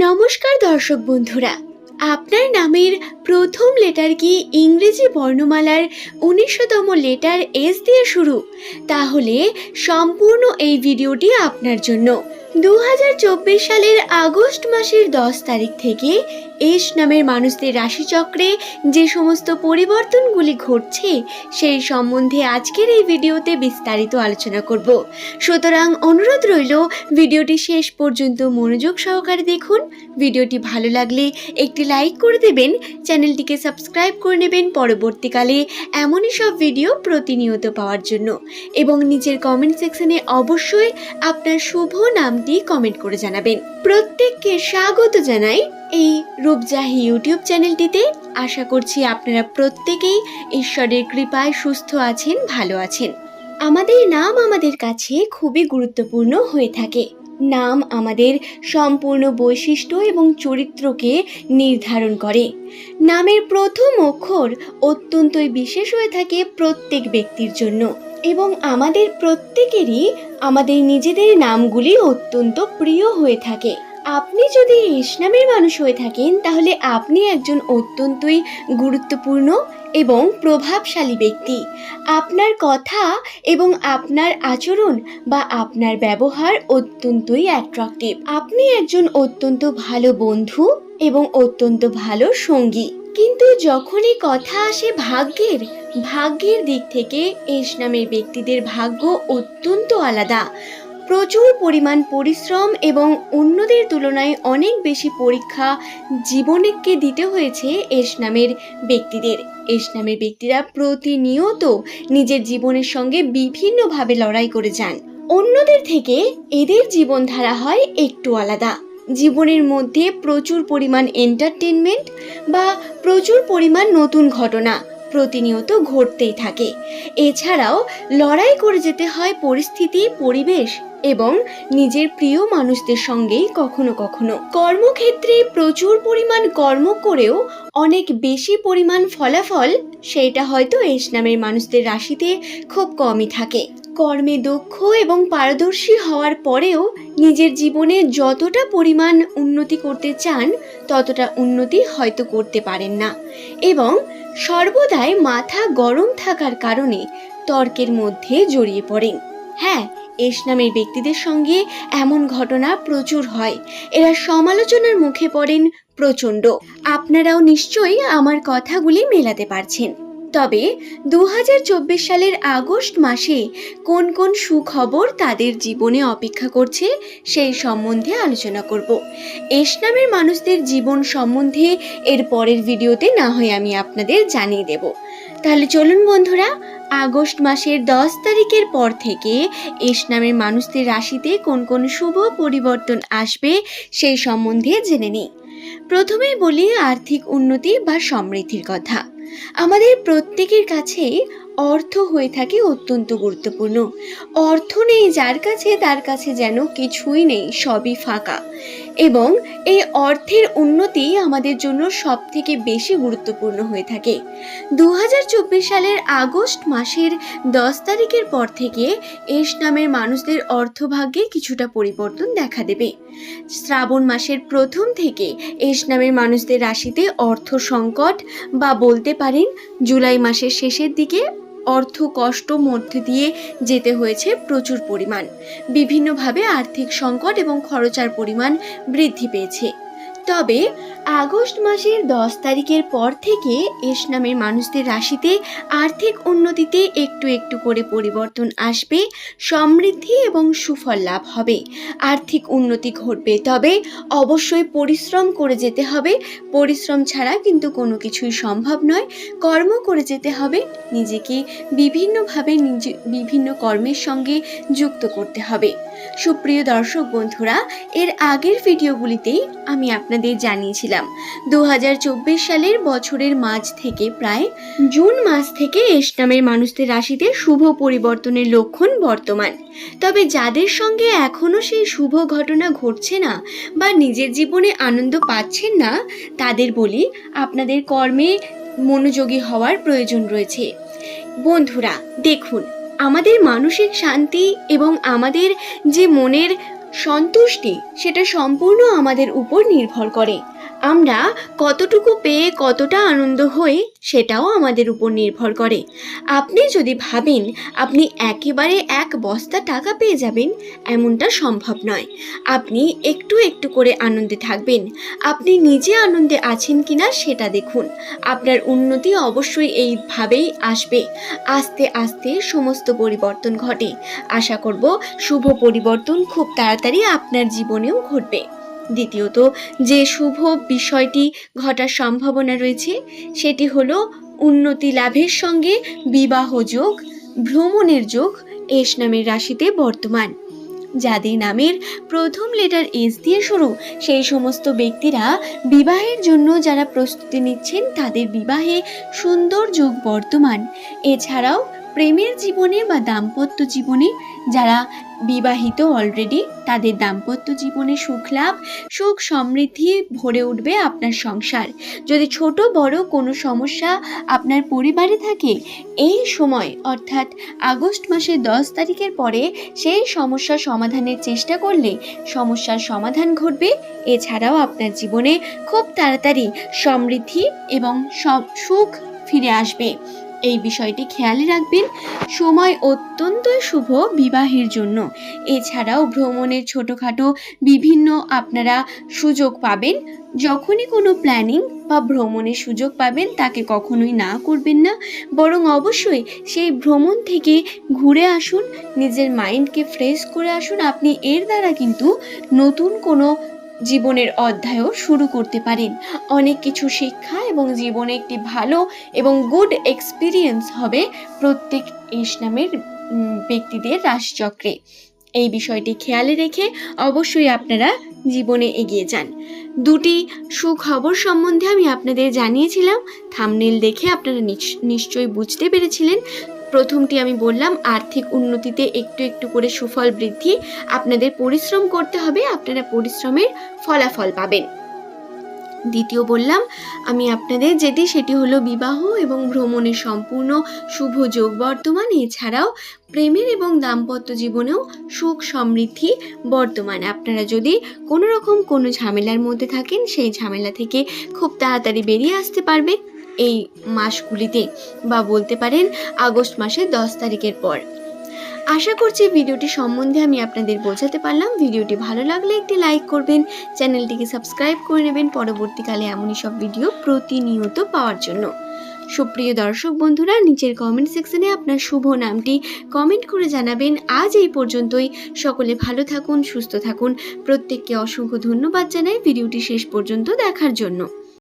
নমস্কার দর্শক বন্ধুরা, আপনার নামের প্রথম লেটার কি ইংরেজি বর্ণমালার ১৯০০তম লেটার এস দিয়ে শুরু? তাহলে সম্পূর্ণ এই ভিডিওটি আপনার জন্য। ২০২৪ সালের আগস্ট মাসের ১০ তারিখ থেকে এস নামের মানুষদের রাশিচক্রে যে সমস্ত পরিবর্তনগুলি ঘটছে সেই সম্বন্ধে আজকের এই ভিডিওতে বিস্তারিত আলোচনা করব। সুতরাং অনুরোধ রইল ভিডিওটি শেষ পর্যন্ত মনোযোগ সহকারে দেখুন। ভিডিওটি ভালো লাগলে একটি লাইক করে দেবেন, চ্যানেলটিকে সাবস্ক্রাইব করে নেবেন পরবর্তীকালে এমনই সব ভিডিও প্রতিনিয়ত পাওয়ার জন্য, এবং নিচের কমেন্ট সেকশনে অবশ্যই আপনার শুভ নামটি কমেন্ট করে জানাবেন। প্রত্যেককে স্বাগত জানাই এই রূপজাহি ইউটিউব চ্যানেলটিতে। আশা করছি আপনারা প্রত্যেকেই ঈশ্বরের কৃপায় সুস্থ আছেন, ভালো আছেন। আমাদের নাম আমাদের কাছে খুবই গুরুত্বপূর্ণ হয়ে থাকে। নাম আমাদের সম্পূর্ণ বৈশিষ্ট্য এবং চরিত্রকে নির্ধারণ করে। নামের প্রথম অক্ষর অত্যন্তই বিশেষ হয়ে থাকে প্রত্যেক ব্যক্তির জন্য, এবং আমাদের প্রত্যেকেরই আমাদের নিজেদের নামগুলি অত্যন্ত প্রিয় হয়ে থাকে। আপনি যদি এস নামের মানুষ হয়ে থাকেন তাহলে আপনি একজন অত্যন্তই গুরুত্বপূর্ণ এবং প্রভাবশালী ব্যক্তি। আপনার কথা এবং আপনার আচরণ বা আপনার ব্যবহার অত্যন্তই অ্যাট্রাকটিভ। আপনি একজন অত্যন্ত ভালো বন্ধু এবং অত্যন্ত ভালো সঙ্গী। কিন্তু যখনই কথা আসে ভাগ্যের দিক থেকে এস নামের ব্যক্তিদের ভাগ্য অত্যন্ত আলাদা। প্রচুর পরিমাণ পরিশ্রম এবং অন্যদের তুলনায় অনেক বেশি পরীক্ষা জীবনকে দিতে হয়েছে এস নামের ব্যক্তিদের। এস নামের ব্যক্তিরা প্রতিনিয়ত নিজের জীবনের সঙ্গে বিভিন্নভাবে লড়াই করে যান। অন্যদের থেকে এদের জীবনধারা হয় একটু আলাদা। জীবনের মধ্যে প্রচুর পরিমাণ এন্টারটেনমেন্ট বা প্রচুর পরিমাণ নতুন ঘটনা প্রতিনিয়ত ঘটতেই থাকে। এছাড়াও লড়াই করে যেতে হয় পরিস্থিতি, পরিবেশ এবং নিজের প্রিয় মানুষদের সঙ্গেই কখনো কখনো। কর্মক্ষেত্রে প্রচুর পরিমাণ কর্ম করেও অনেক বেশি পরিমাণ ফলাফল সেটা হয়তো এস নামের মানুষদের রাশিতে খুব কমই থাকে। কর্মে দক্ষ এবং পারদর্শী হওয়ার পরেও নিজের জীবনে যতটা পরিমাণ উন্নতি করতে চান ততটা উন্নতি হয়তো করতে পারেন না, এবং সর্বদাই মাথা গরম থাকার কারণে তর্কের মধ্যে জড়িয়ে পড়েন। হ্যাঁ, এস নামের ব্যক্তিদের সঙ্গে এমন ঘটনা প্রচুর হয়। এরা সমালোচনার মুখে পড়েন প্রচণ্ড। আপনারাও নিশ্চয়ই আমার কথাগুলি মেলাতে পারছেন। তবে ২০২৪ সালের আগস্ট মাসে কোন কোন সুখবর তাদের জীবনে অপেক্ষা করছে সেই সম্বন্ধে আলোচনা করব। এস নামের মানুষদের জীবন সম্বন্ধে এর পরের ভিডিওতে না হয় আমি আপনাদের জানিয়ে দেব। তাহলে চলুন বন্ধুরা, আগস্ট মাসের ১০ তারিখের পর থেকে এস নামের মানুষদের রাশিতে কোন কোন শুভ পরিবর্তন আসবে সেই সম্বন্ধে জেনে নিই। প্রথমেই বলি আর্থিক উন্নতি বা সমৃদ্ধির কথা। আমাদের প্রত্যেকের কাছেই অর্থ হয়ে থাকে অত্যন্ত গুরুত্বপূর্ণ। অর্থ নেই যার কাছে, তার কাছে যেন কিছুই নেই, সবই ফাঁকা। এবং এই অর্থের উন্নতি আমাদের জন্য সব থেকে বেশি গুরুত্বপূর্ণ হয়ে থাকে। ২০২৪ সালের আগস্ট মাসের ১০ তারিখের পর থেকে এস নামের মানুষদের অর্থভাগ্যে কিছুটা পরিবর্তন দেখা দেবে। শ্রাবণ মাসের প্রথম থেকে এস নামের মানুষদের রাশিতে অর্থ সংকট বা বলতে পারেন জুলাই মাসের শেষের দিকে অর্থ কষ্ট মধ্যে দিয়ে যেতে হয়েছে প্রচুর পরিমাণ। বিভিন্নভাবে আর্থিক সংকট এবং খরচার পরিমাণ বৃদ্ধি পেয়েছে। তবে আগস্ট মাসের ১০ তারিখের পর থেকে এস নামের মানুষদের রাশিতে আর্থিক উন্নতিতে একটু একটু করে পরিবর্তন আসবে। সমৃদ্ধি এবং সুফল লাভ হবে, আর্থিক উন্নতি ঘটবে। তবে অবশ্যই পরিশ্রম করে যেতে হবে। পরিশ্রম ছাড়া কিন্তু কোনো কিছুই সম্ভব নয়। কর্ম করে যেতে হবে, নিজেকে বিভিন্নভাবে বিভিন্ন কর্মের সঙ্গে যুক্ত করতে হবে। সুপ্রিয় দর্শক বন্ধুরা, এর আগের ভিডিওগুলিতেই আমি আপনাদের জানিয়েছিলাম ২০২৪ সালের বছরের মাঝ থেকে প্রায় জুন মাস থেকে এস নামের মানুষদের রাশিতে শুভ পরিবর্তনের লক্ষণ বর্তমান। তবে যাদের সঙ্গে এখনও সেই শুভ ঘটনা ঘটছে না বা নিজের জীবনে আনন্দ পাচ্ছেন না, তাদের বলি আপনাদের কর্মে মনোযোগী হওয়ার প্রয়োজন রয়েছে। বন্ধুরা দেখুন, আমাদের মানসিক শান্তি এবং আমাদের যে মনের সন্তুষ্টি সেটা সম্পূর্ণ আমাদের উপর নির্ভর করে। আমরা কতটুকু পেয়ে কতটা আনন্দ হই সেটাও আমাদের উপর নির্ভর করে। আপনি যদি ভাবেন আপনি একেবারে এক বস্তা টাকা পেয়ে যাবেন, এমনটা সম্ভব নয়। আপনি একটু একটু করে আনন্দে থাকবেন। আপনি নিজে আনন্দে আছেন কিনা সেটা দেখুন। আপনার উন্নতি অবশ্যই এইভাবেই আসবে। আস্তে আস্তে সমস্ত পরিবর্তন ঘটে। আশা করব শুভ পরিবর্তন খুব তাড়াতাড়ি আপনার জীবনেও ঘটবে। দ্বিতীয়ত যে শুভ বিষয়টি ঘটার সম্ভাবনা রয়েছে সেটি হলো উন্নতি লাভের সঙ্গে বিবাহ যোগ, ভ্রমণের যোগ এস নামের রাশিতে বর্তমান। যাদের নামের প্রথম লেটার এস দিয়ে শুরু সেই সমস্ত ব্যক্তিরা বিবাহের জন্য যারা প্রস্তুতি নিচ্ছেন তাদের বিবাহে সুন্দর যোগ বর্তমান। এছাড়াও প্রেমের জীবনে বা দাম্পত্য জীবনে যারা বিবাহিত অলরেডি তাদের দাম্পত্য জীবনে সুখ লাভ, সুখ সমৃদ্ধি ভরে উঠবে আপনার সংসার। যদি ছোট বড় কোনো সমস্যা আপনার পরিবারে থাকে, এই সময় অর্থাৎ আগস্ট মাসের 10 তারিখের পরে সেই সমস্যা সমাধানের চেষ্টা করলে সমস্যার সমাধান ঘটবে। এছাড়াও আপনার জীবনে খুব তাড়াতাড়ি সমৃদ্ধি এবং সুখ ফিরে আসবে। এই বিষয়টি খেয়ালে রাখবেন। সময় অত্যন্তই শুভ বিবাহের জন্য। এছাড়াও ভ্রমণের ছোটোখাটো বিভিন্ন আপনারা সুযোগ পাবেন। যখনই কোনো প্ল্যানিং বা ভ্রমণের সুযোগ পাবেন তাকে কখনোই না করবেন না, বরং অবশ্যই সেই ভ্রমণ থেকে ঘুরে আসুন, নিজের মাইন্ডকে ফ্রেশ করে আসুন। আপনি এর দ্বারা কিন্তু নতুন কোনো জীবনের অধ্যায়ও শুরু করতে পারেন। অনেক কিছু শিক্ষা এবং জীবনে একটি ভালো এবং গুড এক্সপিরিয়েন্স হবে প্রত্যেক এস নামের ব্যক্তিদের রাশিচক্রে। এই বিষয়টি খেয়ালে রেখে অবশ্যই আপনারা জীবনে এগিয়ে যান। দুটি সুখবর সম্বন্ধে আমি আপনাদের জানিয়েছিলাম, থাম্বনেল দেখে আপনারা নিশ্চয়ই বুঝতে পেরেছিলেন। প্রথমটি আমি বললাম আর্থিক উন্নতিতে একটু একটু করে সুফল বৃদ্ধি। আপনাদের পরিশ্রম করতে হবে, আপনারা পরিশ্রমের ফলাফল পাবেন। দ্বিতীয় বললাম আমি আপনাদের সেটি হলো বিবাহ এবং ভ্রমণের সম্পূর্ণ শুভ যোগ বর্তমান। এছাড়াও প্রেমের এবং দাম্পত্য জীবনেও সুখ সমৃদ্ধি বর্তমান। আপনারা যদি কোনো রকম কোনো ঝামেলার মধ্যে থাকেন সেই ঝামেলা থেকে খুব তাড়াতাড়ি বেরিয়ে আসতে পারবেন এই মাসগুলিতে, বা বলতে পারেন আগস্ট মাসের 10 তারিখের পর। আশা করছি ভিডিওটি সম্বন্ধে আমি আপনাদের বোঝাতে পারলাম। ভিডিওটি ভালো লাগলে একটি লাইক করবেন, চ্যানেলটিকে সাবস্ক্রাইব করে নেবেন পরবর্তীকালে এমনই সব ভিডিও প্রতিনিয়ত পাওয়ার জন্য। সুপ্রিয় দর্শক বন্ধুরা, নিচের কমেন্ট সেকশনে আপনার শুভ নামটি কমেন্ট করে জানাবেন। আজ এই পর্যন্তই। সকলে ভালো থাকুন, সুস্থ থাকুন। প্রত্যেককে অসংখ্য ধন্যবাদ জানাই ভিডিওটি শেষ পর্যন্ত দেখার জন্য।